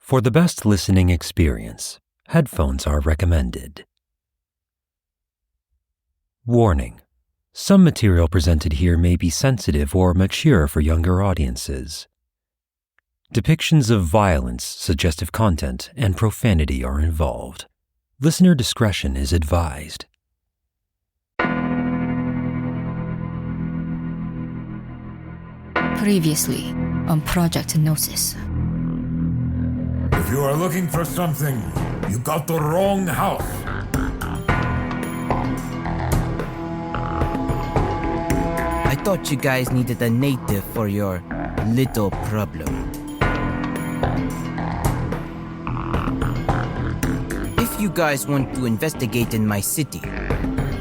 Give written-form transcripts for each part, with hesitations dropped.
For the best listening experience, headphones are recommended. Warning: some material presented here may be sensitive or mature for younger audiences. Depictions of violence, suggestive content, and profanity are involved. Listener discretion is advised. Previously on Project Gnosis. If you are looking for something, you got the wrong house. I thought you guys needed a native for your little problem. If you guys want to investigate in my city,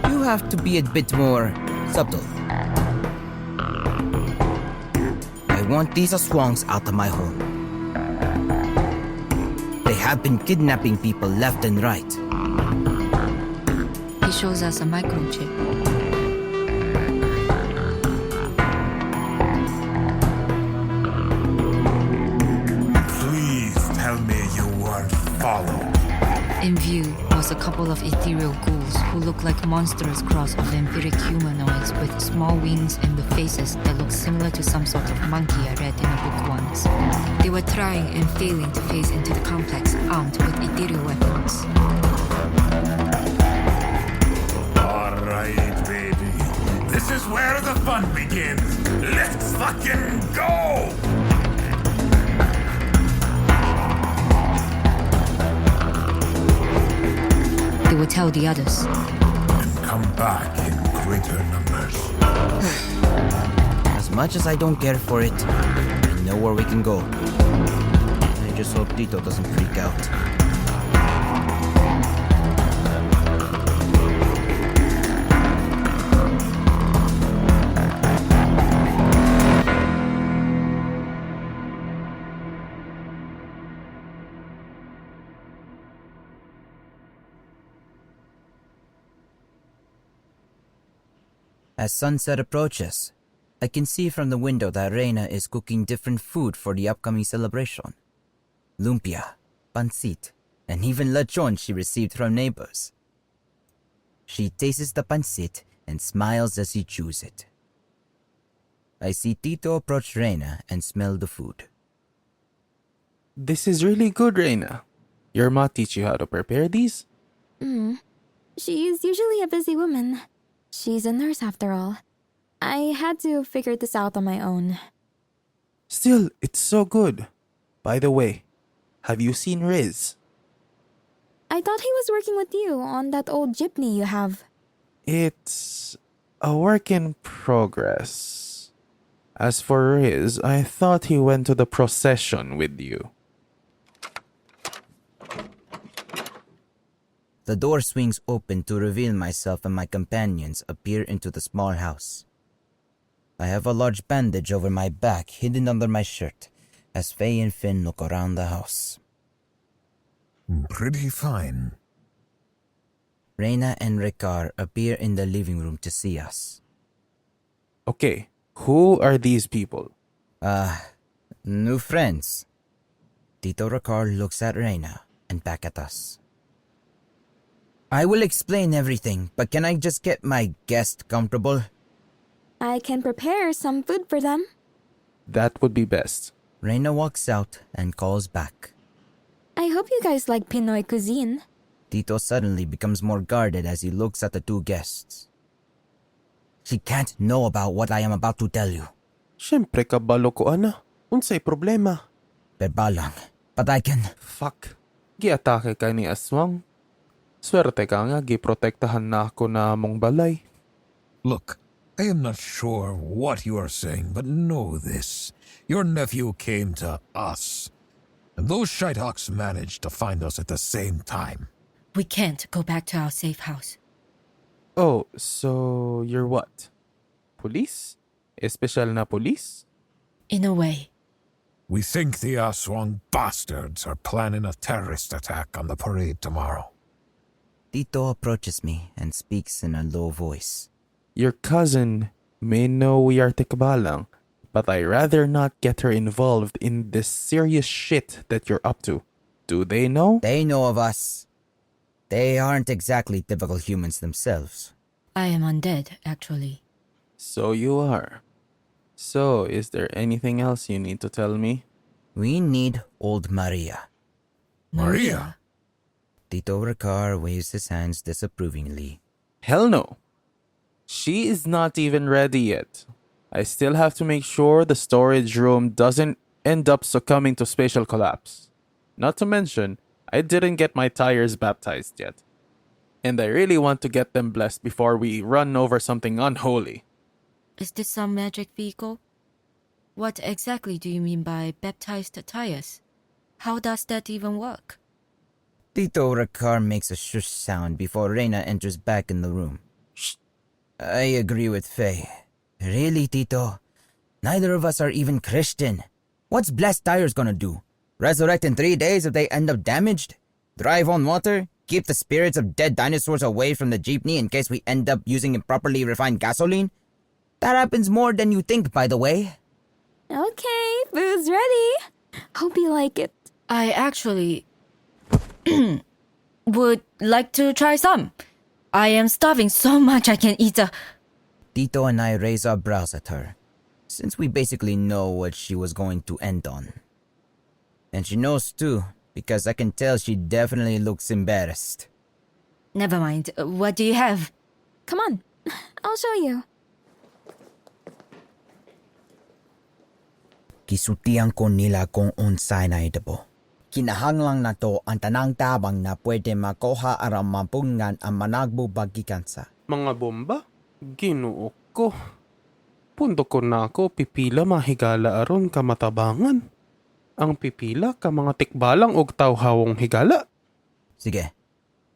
you have to be a bit more subtle. I want these aswangs out of my home. They have been kidnapping people left and right. He shows us a microchip. Please tell me you weren't followed. In view was a couple of ethereal ghouls who look like monstrous cross of vampiric humanoids with small wings and with faces that look similar to some sort of monkey I read in a book once. They were trying and failing to phase into the complex armed with ethereal weapons. Alright, baby. This is where the fun begins. Let's fucking go! They would tell the others. And come back in greater numbers. As much as I don't care for it, I know where we can go. I just hope Tito doesn't freak out. As sunset approaches, I can see from the window that Reyna is cooking different food for the upcoming celebration. Lumpia, pancit, and even lechon she received from neighbors. She tastes the pancit and smiles as she chews it. I see Tito approach Reyna and smell the food. This is really good, Reyna. Your ma teach you how to prepare these? She's usually a busy woman. She's a nurse after all. I had to figure this out on my own. Still, it's so good. By the way, have you seen Riz? I thought he was working with you on that old jeepney you have. It's a work in progress. As for Riz, I thought he went to the procession with you. The door swings open to reveal myself and my companions appear into the small house. I have a large bandage over my back hidden under my shirt as Faye and Finn look around the house. Pretty fine. Reyna and Ricar appear in the living room to see us. Okay, who are these people? New friends. Tito Ricar looks at Reyna and back at us. I will explain everything, but can I just get my guest comfortable? I can prepare some food for them. That would be best. Reyna walks out and calls back. I hope you guys like Pinoy cuisine. Tito suddenly becomes more guarded as he looks at the two guests. She can't know about what I am about to tell you. Siyempre kabalo ko, ana. Unsay problema? Perbalang, but I can... Fuck. Giatake ka ni Aswang. Swerte ka nga, giprotektahan na ako na mong balay. Look, I am not sure what you are saying, but know this. Your nephew came to us. And those shitehawks managed to find us at the same time. We can't go back to our safe house. Oh, so you're what? Police? Espesyal na police? In a way. We think the Aswang bastards are planning a terrorist attack on the parade tomorrow. Tito approaches me and speaks in a low voice. Your cousin may know we are Tikbalang, but I rather not get her involved in this serious shit that you're up to. Do they know? They know of us. They aren't exactly typical humans themselves. I am undead, actually. So you are. So, is there anything else you need to tell me? We need old Maria. Maria? Tito Ricar waves his hands disapprovingly. Hell no. She is not even ready yet. I still have to make sure the storage room doesn't end up succumbing to spatial collapse. Not to mention, I didn't get my tires baptized yet. And I really want to get them blessed before we run over something unholy. Is this some magic vehicle? What exactly do you mean by baptized tires? How does that even work? Tito Ricar makes a shush sound before Reyna enters back in the room. Shh. I agree with Faye. Really, Tito? Neither of us are even Christian. What's blessed tires gonna do? Resurrect in 3 days if they end up damaged? Drive on water? Keep the spirits of dead dinosaurs away from the jeepney in case we end up using improperly refined gasoline? That happens more than you think, by the way. Okay, food's ready. Hope you like it. I actually would like to try some. I am starving so much I can eat a... Tito and I raise our brows at her, since we basically know what she was going to end on. And she knows too, because I can tell she definitely looks embarrassed. Never mind. What do you have? Come on, I'll show you. Kisutian ko nila kung unsay naitabo. Kinahanglang na to ang tanang tabang na pwede makuha aram mapungan ang managbubag gikansa. Mga bomba? Ginoo ko. Punto ko na ako pipila mahigala aron kamatabangan. Ang pipila ka mga tikbalang og tawhawong higala. Sige,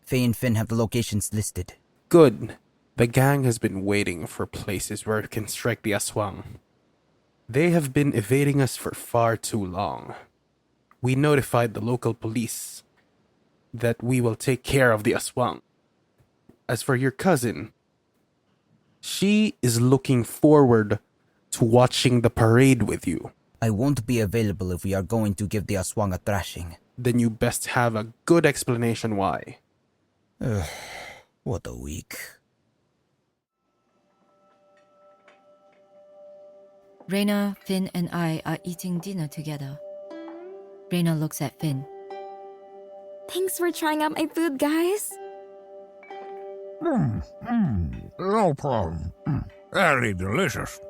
Faye and Finn have the locations listed. Good. The gang has been waiting for places where it can strike the aswang. They have been evading us for far too long. We notified the local police that we will take care of the aswang. As for your cousin, she is looking forward to watching the parade with you. I won't be available if we are going to give the aswang a thrashing. Then you best have a good explanation why. What a week. Reyna, Finn, and I are eating dinner together. Reyna looks at Finn. Thanks for trying out my food, guys. No problem. Very delicious.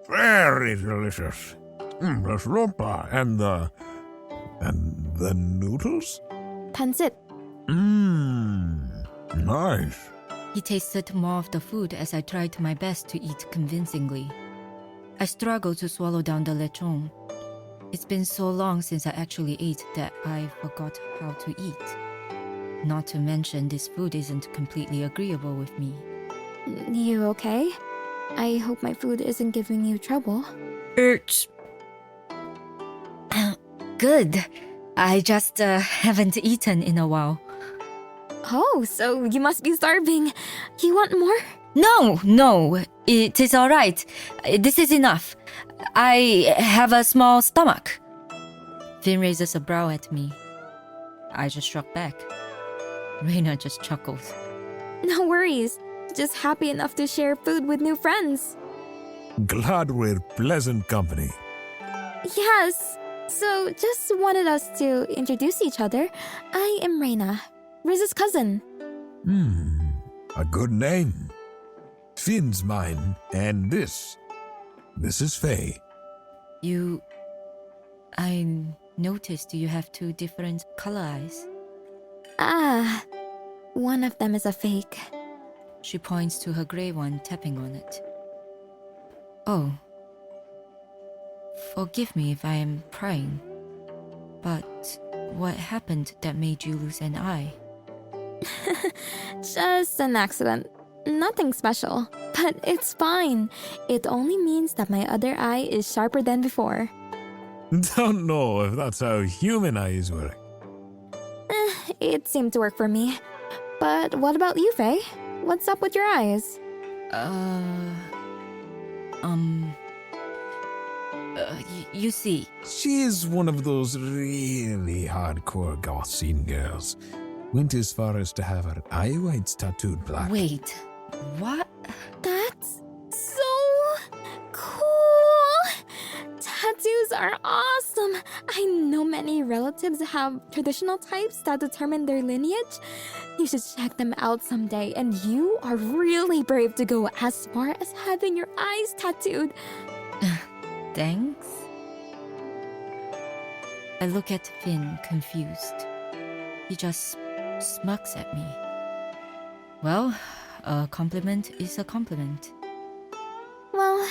Very delicious. The shrimpa and the noodles? Pancit. Nice. He tasted more of the food as I tried my best to eat convincingly. I struggled to swallow down the lechon. It's been so long since I actually ate that I forgot how to eat. Not to mention this food isn't completely agreeable with me. You okay? I hope my food isn't giving you trouble. It's good. I just haven't eaten in a while. Oh, so you must be starving. You want more? No, it is all right. This is enough. I have a small stomach. Finn raises a brow at me. I just shrug back. Reyna just chuckles. No worries. Just happy enough to share food with new friends. Glad we're pleasant company. Yes. So, just wanted us to introduce each other. I am Reyna, Riz's cousin. A good name. Finn's mine, and this is Faye. I noticed you have two different color eyes. Ah, one of them is a fake. She points to her gray one, tapping on it. Oh. Forgive me if I am prying, but what happened that made you lose an eye? Just an accident. Nothing special. But it's fine. It only means that my other eye is sharper than before. Don't know if that's how human eyes work. It seemed to work for me. But what about you, Faye? What's up with your You see. She is one of those really hardcore goth scene girls. Went as far as to have her eye whites tattooed black. Wait, what? That's so cool! Tattoos are awesome! I know many relatives have traditional types that determine their lineage. You should check them out someday, and you are really brave to go as far as having your eyes tattooed. Thanks. I look at Finn, confused. He just smirks at me. Well, a compliment is a compliment. Well,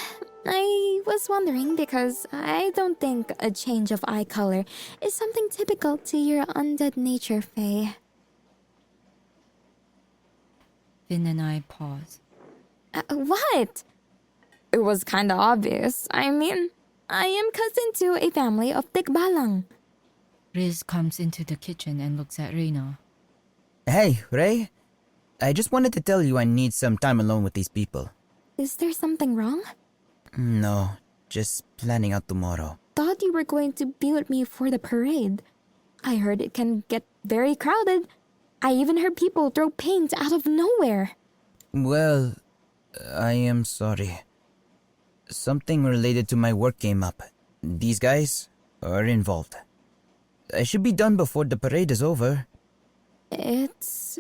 I was wondering because I don't think a change of eye color is something typical to your undead nature, Faye. Finn and I pause. What? It was kinda obvious. I mean, I am cousin to a family of Tikbalang. Riz comes into the kitchen and looks at Reyna. Hey, Ray. I just wanted to tell you I need some time alone with these people. Is there something wrong? No, just planning out tomorrow. Thought you were going to be with me for the parade. I heard it can get very crowded. I even heard people throw paint out of nowhere. Well, I am sorry. Something related to my work came up. These guys are involved. I should be done before the parade is over. It's...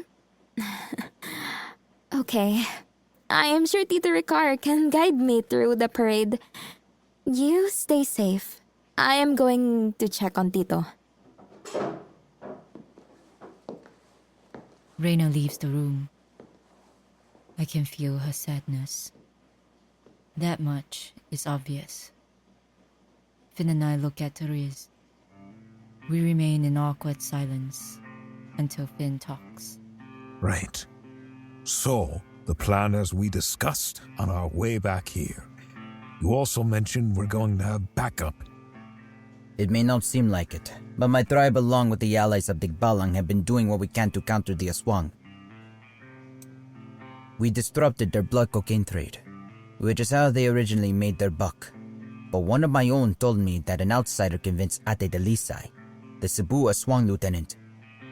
okay. I am sure Tito Ricar can guide me through the parade. You stay safe. I am going to check on Tito. Reyna leaves the room. I can feel her sadness. That much is obvious. Finn and I look at Riz. We remain in awkward silence until Finn talks. Right. So, the plan as we discussed on our way back here. You also mentioned we're going to have backup. It may not seem like it, but my tribe along with the allies of Tikbalang have been doing what we can to counter the Aswang. We disrupted their blood cocaine trade, which is how they originally made their buck. But one of my own told me that an outsider convinced Ate Dalisay, the Cebu Aswang lieutenant,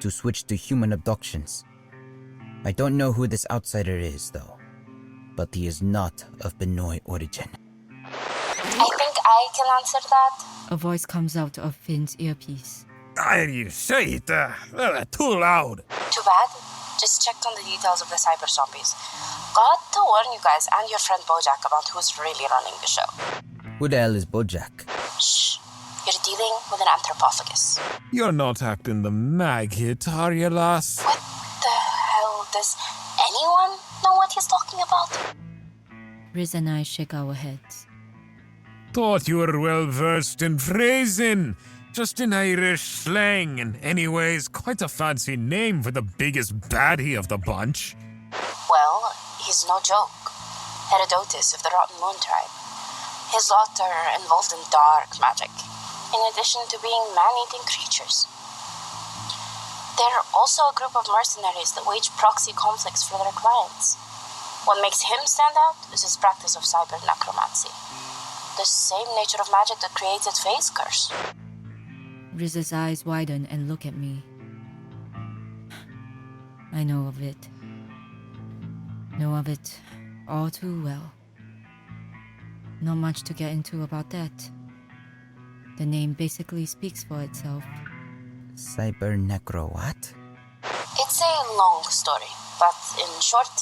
to switch to human abductions. I don't know who this outsider is, though, but he is not of Pinoy origin. I think I can answer that. A voice comes out of Finn's earpiece. You say it, too loud. Too bad. Just checked on the details of the cyber zombies. Got to warn you guys and your friend Bojack about who's really running the show. Who the hell is Bojack? Shh. You're dealing with an anthropophagus. You're not acting the mag hit, are you, lass? What the hell? Does anyone know what he's talking about? Riz and I shake our heads. Thought you were well versed in phrasing. Just in Irish slang, and anyways, quite a fancy name for the biggest baddie of the bunch. Well, he's no joke. Herodotus of the Rotten Moon tribe. His lot are involved in dark magic, in addition to being man-eating creatures. They're also a group of mercenaries that wage proxy conflicts for their clients. What makes him stand out is his practice of cyber necromancy. The same nature of magic that created Faye's curse. Riz's eyes widen and look at me. I know of it. Know of it all too well. Not much to get into about that. The name basically speaks for itself. Cyber Necro what? It's a long story, but in short,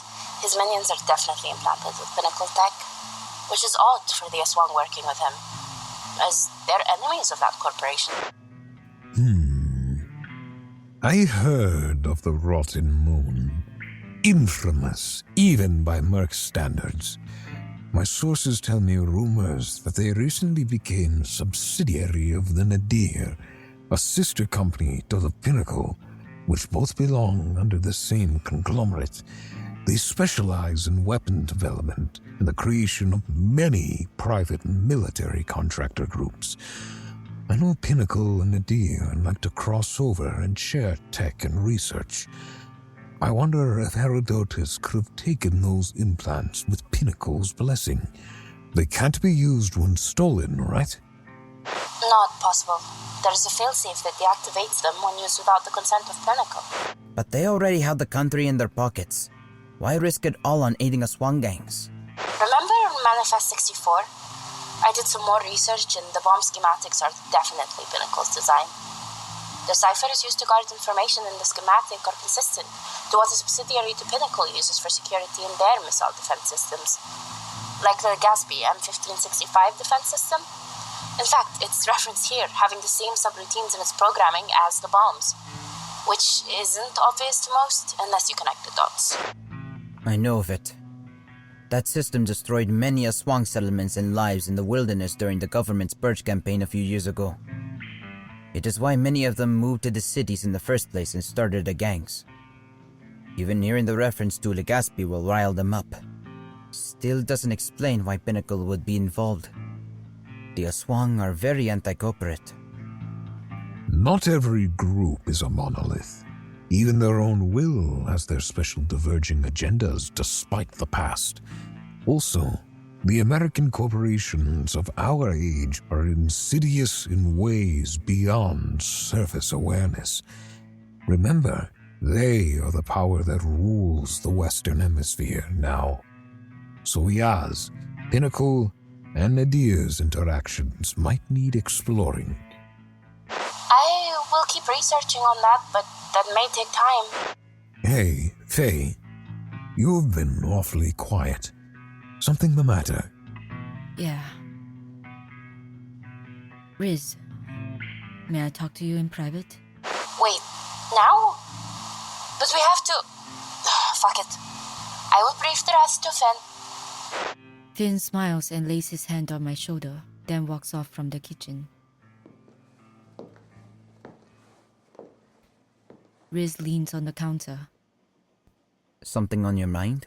his minions are definitely implanted with pinnacle tech, which is odd for the Aswang working with him, as they're enemies of that corporation. I heard of the Rotten Moon. Infamous, even by Merc standards. My sources tell me rumors that they recently became subsidiary of the Nadir, a sister company to the Pinnacle, which both belong under the same conglomerate. They specialize in weapon development and the creation of many private military contractor groups. I know Pinnacle and Nadir like to cross over and share tech and research. I wonder if Herodotus could have taken those implants with Pinnacle's blessing. They can't be used when stolen, right? Not possible. There is a failsafe that deactivates them when used without the consent of Pinnacle. But they already have the country in their pockets. Why risk it all on aiding Aswang gangs? Remember Manifest 64? I did some more research and the bomb schematics are definitely Pinnacle's design. The ciphers used to guard information in the schematic are consistent to what a subsidiary to Pinnacle uses for security in their missile defense systems, like the Gatsby M1565 defense system. In fact, it's referenced here, having the same subroutines in its programming as the bombs, which isn't obvious to most unless you connect the dots. I know of it. That system destroyed many Aswang settlements and lives in the wilderness during the government's purge campaign a few years ago. It is why many of them moved to the cities in the first place and started the gangs. Even hearing the reference to Legazpi will rile them up. Still doesn't explain why Pinnacle would be involved. The Aswang are very anti-corporate. Not every group is a monolith. Even their own will has their special diverging agendas despite the past. Also, the American corporations of our age are insidious in ways beyond surface awareness. Remember, they are the power that rules the Western Hemisphere now. So Yaz, Pinnacle, and Nadir's interactions might need exploring. I will keep researching on that, but that may take time. Hey, Faye, you've been awfully quiet. Something the matter? Yeah. Riz, may I talk to you in private? Wait, now? But we have to... Fuck it. I will brief the rest to Finn. Finn smiles and lays his hand on my shoulder, then walks off from the kitchen. Riz leans on the counter. Something on your mind?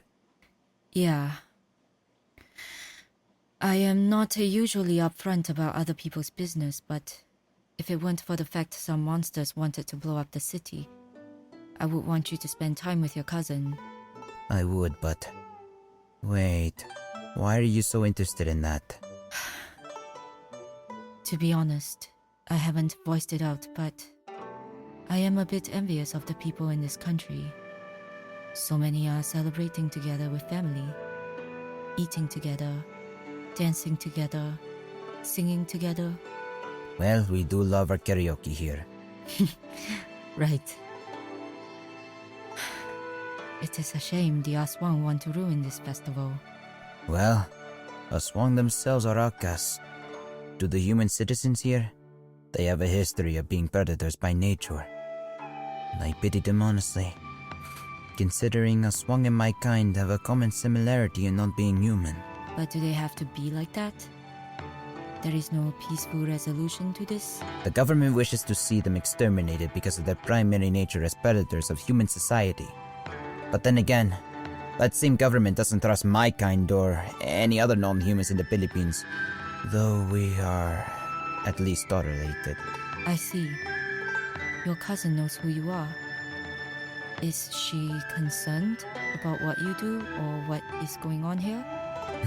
Yeah. I am not usually upfront about other people's business, but if it weren't for the fact some monsters wanted to blow up the city, I would want you to spend time with your cousin. I would, but... Wait, why are you so interested in that? To be honest, I haven't voiced it out, but I am a bit envious of the people in this country. So many are celebrating together with family, eating together, dancing together, singing together. Well, we do love our karaoke here. Right. It is a shame the Aswang want to ruin this festival. Well, Aswang themselves are outcasts. To the human citizens here, they have a history of being predators by nature. And I pity them honestly, considering Aswang and my kind have a common similarity in not being human. But do they have to be like that? There is no peaceful resolution to this? The government wishes to see them exterminated because of their primary nature as predators of human society. But then again, that same government doesn't trust my kind or any other non-humans in the Philippines, though we are at least related. I see. Your cousin knows who you are. Is she concerned about what you do or what is going on here?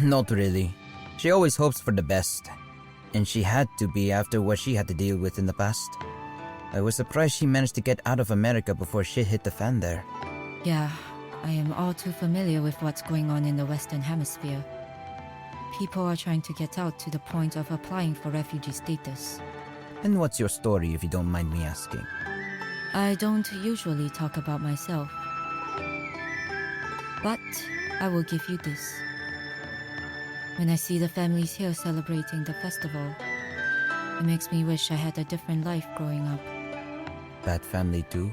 Not really. She always hopes for the best. And she had to be after what she had to deal with in the past. I was surprised she managed to get out of America before shit hit the fan there. Yeah, I am all too familiar with what's going on in the Western Hemisphere. People are trying to get out to the point of applying for refugee status. And what's your story, if you don't mind me asking? I don't usually talk about myself. But I will give you this. When I see the families here celebrating the festival, it makes me wish I had a different life growing up. That family too?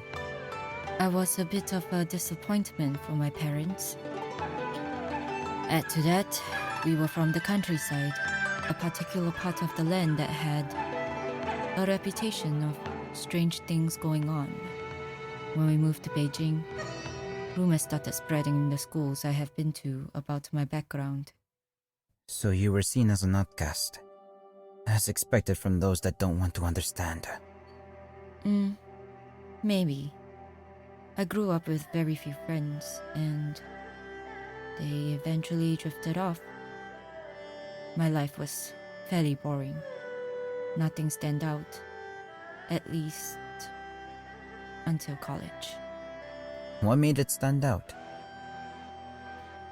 I was a bit of a disappointment for my parents. Add to that, we were from the countryside, a particular part of the land that had a reputation of strange things going on. When we moved to Beijing, rumors started spreading in the schools I have been to about my background. So you were seen as an outcast, as expected from those that don't want to understand. Maybe. I grew up with very few friends, and they eventually drifted off. My life was fairly boring. Nothing stand out. At least until college. What made it stand out?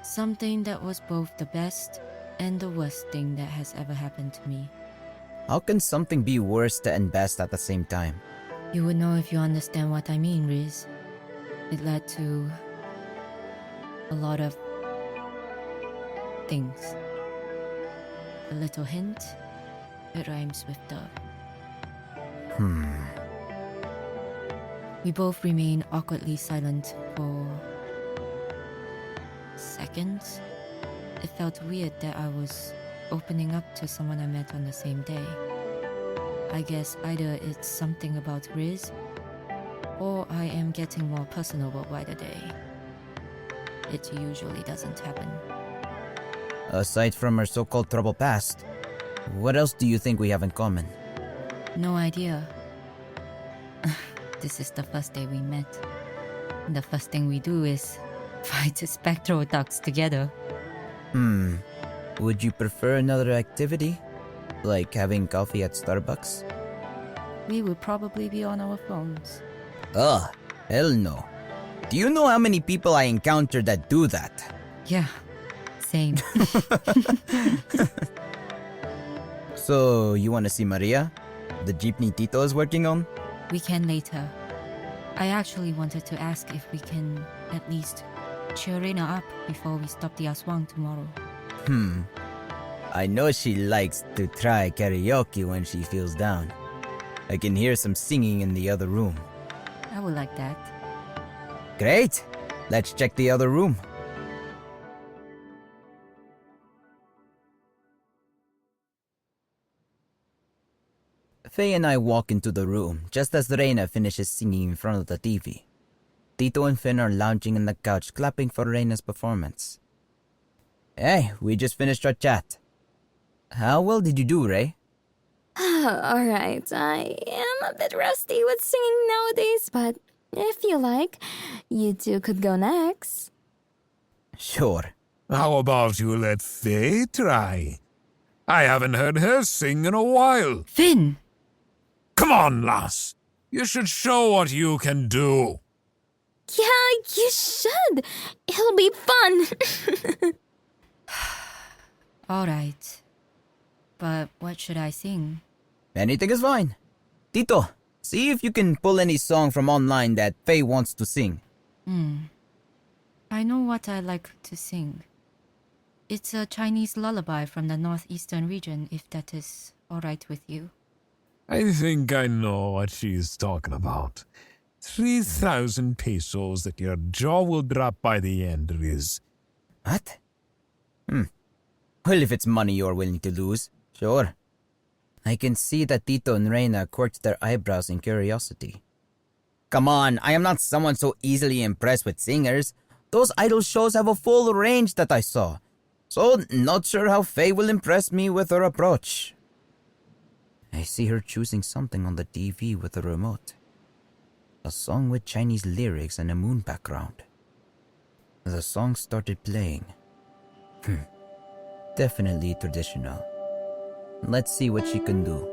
Something that was both the best and the worst thing that has ever happened to me. How can something be worst and best at the same time? You would know if you understand what I mean, Riz. It led to a lot of things. A little hint, it rhymes with dove. We both remain awkwardly silent for seconds. It felt weird that I was opening up to someone I met on the same day. I guess either it's something about Riz, or I am getting more personable by the day. It usually doesn't happen. Aside from our so-called troubled past, what else do you think we have in common? No idea. This is the first day we met. The first thing we do is fight spectral ducks together. Would you prefer another activity? Like having coffee at Starbucks? We would probably be on our phones. Ugh, hell no. Do you know how many people I encounter that do that? Yeah, same. So, you want to see Maria? The jeepney Tito is working on? We can later. I actually wanted to ask if we can at least cheer Reyna up before we stop the Aswang tomorrow. I know she likes to try karaoke when she feels down. I can hear some singing in the other room. I would like that. Great! Let's check the other room. Faye and I walk into the room just as Reyna finishes singing in front of the TV. Tito and Finn are lounging on the couch clapping for Reyna's performance. Hey, we just finished our chat. How well did you do, Ray? Alright, I am a bit rusty with singing nowadays, but if you like, you two could go next. Sure. How about you let Faye try? I haven't heard her sing in a while. Finn! Come on, lass. You should show what you can do. Yeah, you should. It'll be fun. Alright. But what should I sing? Anything is fine. Tito, see if you can pull any song from online that Faye wants to sing. I know what I like to sing. It's a Chinese lullaby from the northeastern region, if that is alright with you. I think I know what she's talking about. 3,000 pesos that your jaw will drop by the end, Riz. What? Well, if it's money you're willing to lose, sure. I can see that Tito and Reyna quirked their eyebrows in curiosity. Come on, I am not someone so easily impressed with singers. Those idol shows have a full range that I saw. So, not sure how Faye will impress me with her approach. I see her choosing something on the TV with a remote. A song with Chinese lyrics and a moon background. The song started playing. Definitely traditional. Let's see what she can do.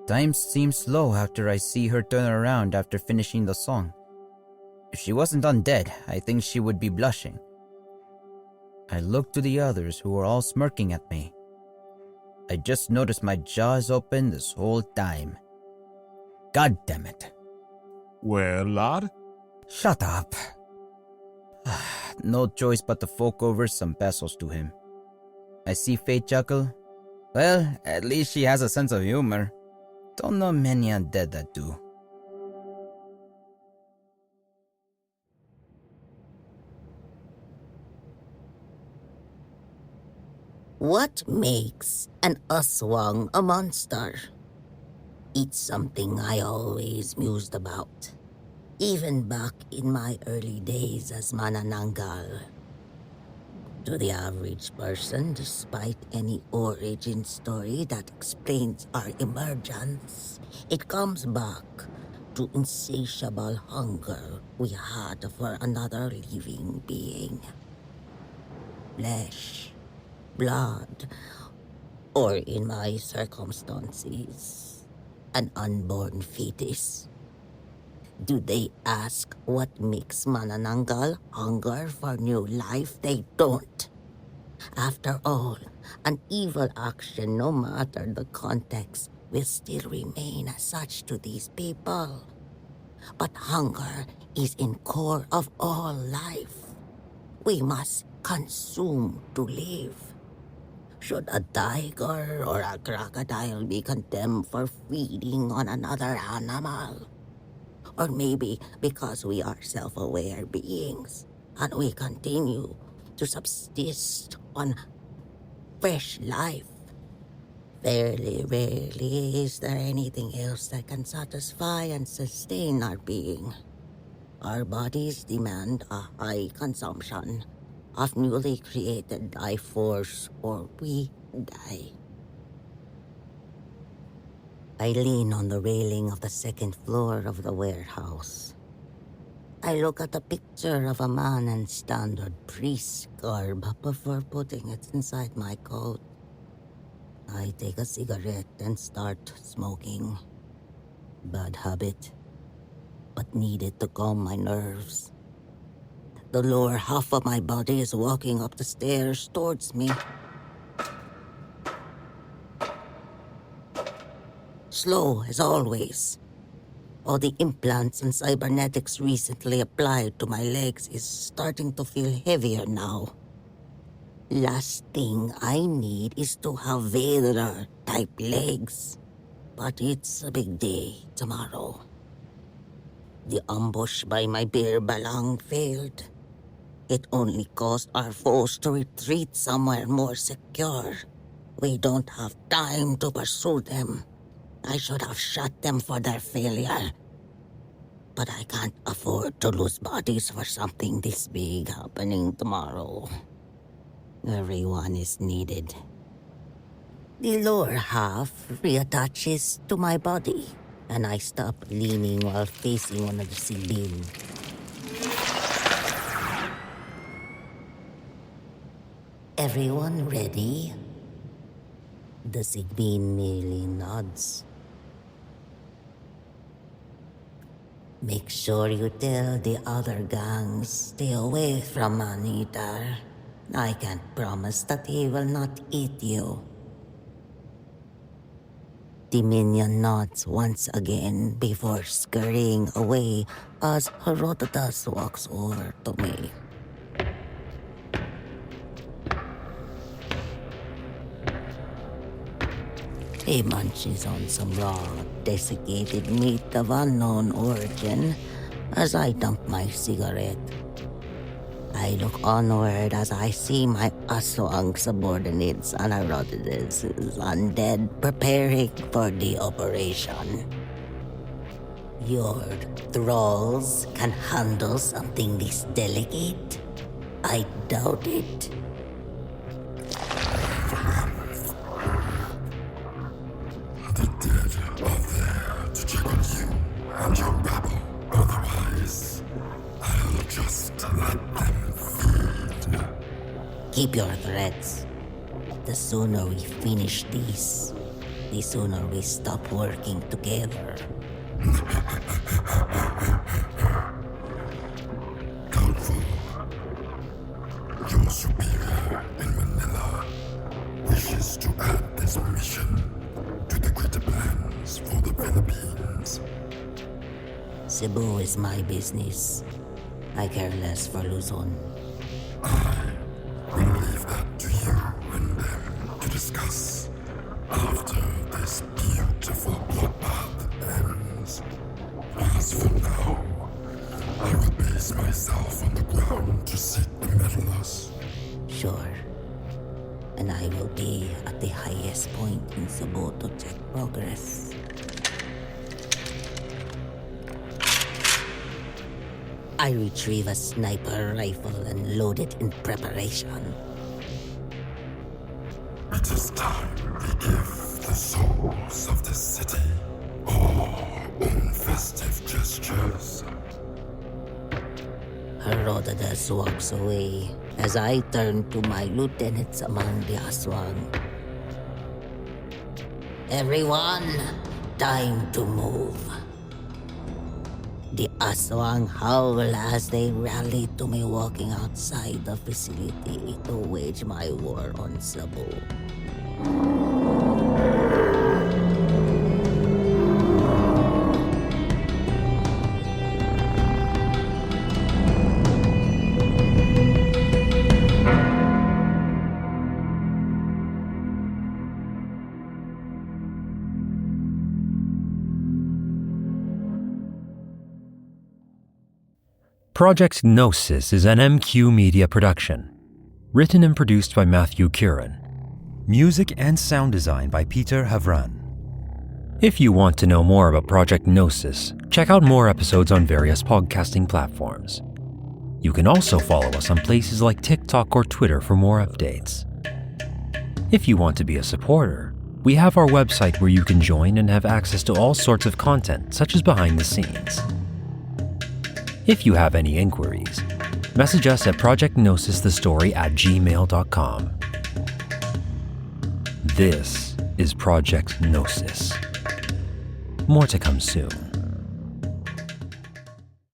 Time seems slow after I see her turn around after finishing the song. If she wasn't undead, I think she would be blushing. I look to the others who are all smirking at me. I just noticed my jaw is open this whole time. God damn it. Well, lad? Shut up. No choice but to fork over some pesos to him. I see Faye chuckle. Well, at least she has a sense of humor. Don't know many undead that do. What makes an aswang a monster? It's something I always mused about, even back in my early days as manananggal. To the average person, despite any origin story that explains our emergence, it comes back to insatiable hunger we had for another living being. Flesh, blood, or in my circumstances, an unborn fetus. Do they ask what makes manananggal hunger for new life? They don't. After all, an evil action, no matter the context, will still remain as such to these people. But hunger is in core of all life. We must consume to live. Should a tiger or a crocodile be condemned for feeding on another animal? Or maybe because we are self-aware beings and we continue to subsist on fresh life. Very rarely is there anything else that can satisfy and sustain our being. Our bodies demand a high consumption of newly created life force or we die. I lean on the railing of the second floor of the warehouse. I look at the picture of a man in standard priest garb before putting it inside my coat. I take a cigarette and start smoking. Bad habit, but needed to calm my nerves. The lower half of my body is walking up the stairs towards me. Slow as always. All the implants and cybernetics recently applied to my legs is starting to feel heavier now. Last thing I need is to have Vader-type legs. But it's a big day tomorrow. The ambush by my beer balang failed. It only caused our foes to retreat somewhere more secure. We don't have time to pursue them. I should have shot them for their failure. But I can't afford to lose bodies for something this big happening tomorrow. Everyone is needed. The lower half reattaches to my body, and I stop leaning while facing one of the sibil. Everyone ready? The sigbin merely nods. Make sure you tell the other gangs stay away from Manita. I can't promise that he will not eat you. The minion nods once again before scurrying away as Herodotus walks over to me. He munches on some raw, desiccated meat of unknown origin as I dump my cigarette. I look onward as I see my aswang subordinates and Herodotus undead preparing for the operation. Your thralls can handle something this delicate? I doubt it. The dead are there to check on you and your rabble. Otherwise, I'll just let them feed. Keep your threats. The sooner we finish this, the sooner we stop working together. Doubtful. Your superior in Manila wishes to add this mission to the greater plans for the Philippines. Cebu is my business. I care less for Luzon. I will leave that to you and them to discuss after this beautiful bloodbath ends. As for now, I will base myself on the ground to seek the medalist. Sure. And I will be at the highest point in Cebu to check progress. I retrieve a sniper rifle and load it in preparation. It is time we give the souls of this city our own festive gestures. Herodotus walks away as I turn to my lieutenants among the aswang. Everyone, time to move. The aswang howl as they rally to me walking outside the facility to wage my war on Cebu. Project Gnosis is an MQ Media production. Written and produced by Matthew Curran. Music and sound design by Peter Havran. If you want to know more about Project Gnosis, check out more episodes on various podcasting platforms. You can also follow us on places like TikTok or Twitter for more updates. If you want to be a supporter, we have our website where you can join and have access to all sorts of content, such as behind the scenes. If you have any inquiries, message us at projectgnosisthestory@gmail.com. This is Project Gnosis. More to come soon.